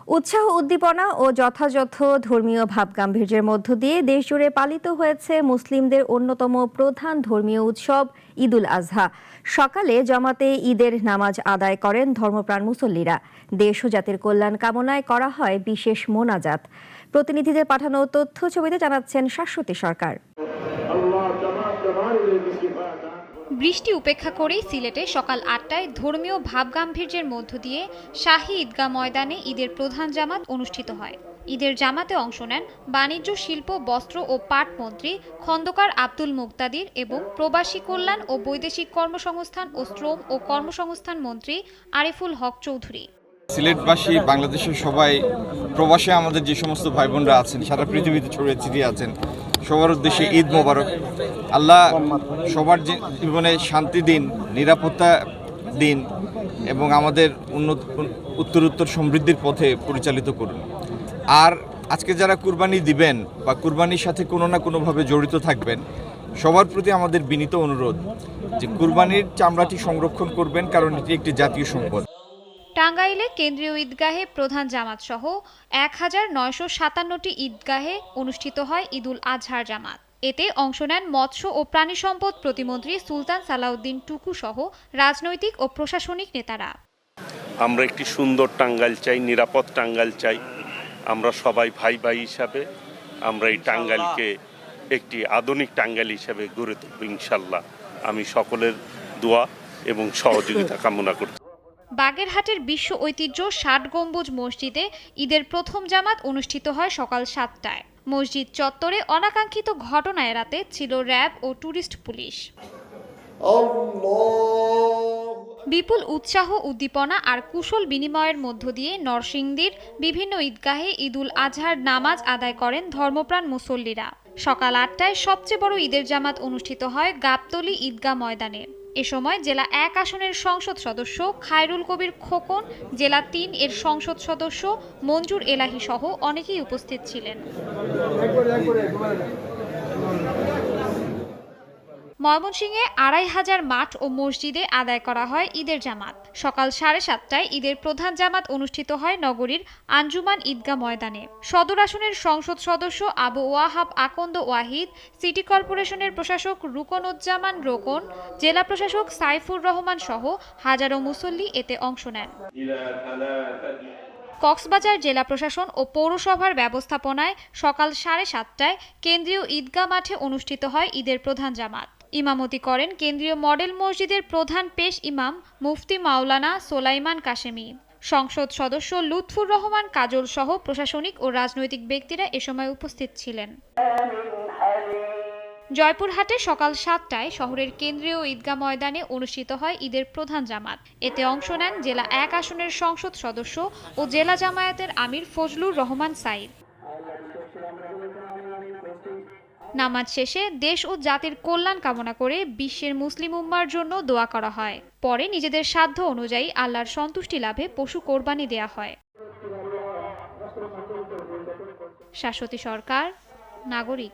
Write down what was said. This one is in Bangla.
উৎসাহ উদ্দীপনা ও যথাযথ ধর্মীয় ভাবগাম্ভীর্যের মধ্য দিয়ে দেশজুড়ে পালিত হয়েছে মুসলিমদের অন্যতম প্রধান ধর্মীয় উৎসব ঈদুল আজহা। সকালে জামাতে ঈদের নামাজ আদায় করেন ধর্মপ্রাণ মুসল্লিরা। দেশ ও জাতির কল্যাণ কামনায় করা হয় বিশেষ মোনাজাত। প্রতিনিধিদের পাঠানো তথ্য ছবিতে জানাচ্ছেন শাশ্বতী সরকার। বৃষ্টি উপেক্ষা করেই সিলেটে সকাল ৮টায় ধর্মীয় ভাবগাম্ভীর্যের মধ্য দিয়ে শাহী ঈদগাহ ময়দানে ঈদের প্রধান জামাত অনুষ্ঠিত হয়। ঈদের জামাতে অংশ নেন বাণিজ্য, শিল্প, বস্ত্র ও পাট মন্ত্রী খন্দকার আব্দুল মুকতাদির এবং প্রবাসী কল্যাণ ও বৈদেশিক কর্মসংস্থান ও শ্রম ও কর্মসংস্থান মন্ত্রী আরিফুল হক চৌধুরী। সিলেটবাসী, বাংলাদেশের সবাই, প্রবাসে আমাদের যে সমস্ত ভাই বোনরা আছেন, সারা পৃথিবীতে ছড়িয়ে ছিটিয়ে আছেন, সবার উদ্দেশ্যে ঈদ মোবারক। আল্লাহ সবার জীবনে শান্তি দিন, নিরাপত্তা দিন এবং আমাদের উত্তরোত্তর সমৃদ্ধির পথে পরিচালিত করুন। আর আজকে যারা কুরবানি দিবেন বা কুরবানির সাথে কোনো না কোনোভাবে জড়িত থাকবেন, সবার প্রতি আমাদের বিনীত অনুরোধ যে কুরবানির চামড়াটি সংরক্ষণ করবেন, কারণ এটি একটি জাতীয় সম্পদ। টাঙ্গাইলে কেন্দ্রীয় ঈদগাহে প্রধান জামাত সহ ১,৯৫৭টি ঈদগাহে অনুষ্ঠিত হয় ঈদুল আজহার জামাত। এতে অংশ নেন মৎস্য ও প্রাণী সম্পদ প্রতিমন্ত্রী সুলতান সালাউদ্দিন টুকু সহ রাজনৈতিক ও প্রশাসনিক নেতারা। আমরা একটি সুন্দর টাঙ্গাইল চাই, নিরাপদ টাঙ্গাইল চাই। আমরা সবাই ভাই ভাই হিসাবে আমরা এই টাঙ্গাইলকে একটি আধুনিক টাঙ্গাইল হিসাবে গড়ে তুলব ইনশাল্লাহ। আমি সকলের দোয়া এবং সহযোগিতা কামনা করছি। বাগেরহাটের বিশ্ব ঐতিহ্য ৬০ গম্বুজ মসজিদে ঈদের প্রথম জামাত অনুষ্ঠিত হয় সকাল ৭টায়। মসজিদ চত্বরে অনাকাঙ্ক্ষিত ঘটনা এড়াতে ছিল র্যাব ও টুরিস্ট পুলিশ। বিপুল উৎসাহ, উদ্দীপনা আর কুশল বিনিময়ের মধ্য দিয়ে নরসিংদীর বিভিন্ন ঈদগাহে ঈদুল আজহার নামাজ আদায় করেন ধর্মপ্রাণ মুসল্লিরা। সকাল ৮টায় সবচেয়ে বড় ঈদের জামাত অনুষ্ঠিত হয় গাবতলী ঈদগাহ ময়দানে। এ সময় জেলা ১ আসনের সংসদ সদস্য খায়রুল কবির খোকন, জেলা ৩ এর সংসদ সদস্য মঞ্জুর এলাহি সহ অনেকেই উপস্থিত ছিলেন। ময়মনসিংহে ২৫০০ মাঠ ও মসজিদে আদায় করা হয় ঈদের জামাত। সকাল ৭:৩০টায় ঈদের প্রধান জামাত অনুষ্ঠিত হয় নগরীর আঞ্জুমান ঈদগাহ ময়দানে। সদর আসনের সংসদ সদস্য আবু ওয়াহাব আকন্দ ওয়াহিদ, সিটি কর্পোরেশনের প্রশাসক রুকনুজ্জামান রোকন, জেলা প্রশাসক সাইফুর রহমান সহ হাজারো মুসল্লি এতে অংশ নেন। কক্সবাজার জেলা প্রশাসন ও পৌরসভার ব্যবস্থাপনায় সকাল ৭:৩০টায় কেন্দ্রীয় ঈদগাহ মাঠে অনুষ্ঠিত হয় ঈদের প্রধান জামাত। ইমামতি করেন কেন্দ্রীয় মডেল মসজিদের প্রধান পেশ ইমাম মুফতি মাওলানা সোলাইমান কাশেমি। সংসদ সদস্য লুৎফুর রহমান কাজল সহ প্রশাসনিক ও রাজনৈতিক ব্যক্তিরা এ সময় উপস্থিত ছিলেন। জয়পুরহাটে সকাল ৭টায় শহরের কেন্দ্রীয় ঈদগাহ ময়দানে অনুষ্ঠিত হয় ঈদের প্রধান জামাত। এতে অংশ নেন জেলা ১ আসনের সংসদ সদস্য ও জেলা জামায়াতের আমির ফজলুর রহমান সাইদ। নামাজ শেষে দেশ ও জাতির কল্যাণ কামনা করে বিশ্বের মুসলিম উম্মার জন্য দোয়া করা হয়। পরে নিজেদের সাধ্য অনুযায়ী আল্লাহর সন্তুষ্টি লাভে পশু কোরবানি দেয়া হয়। শাশ্বতী সরকার, নাগরিক।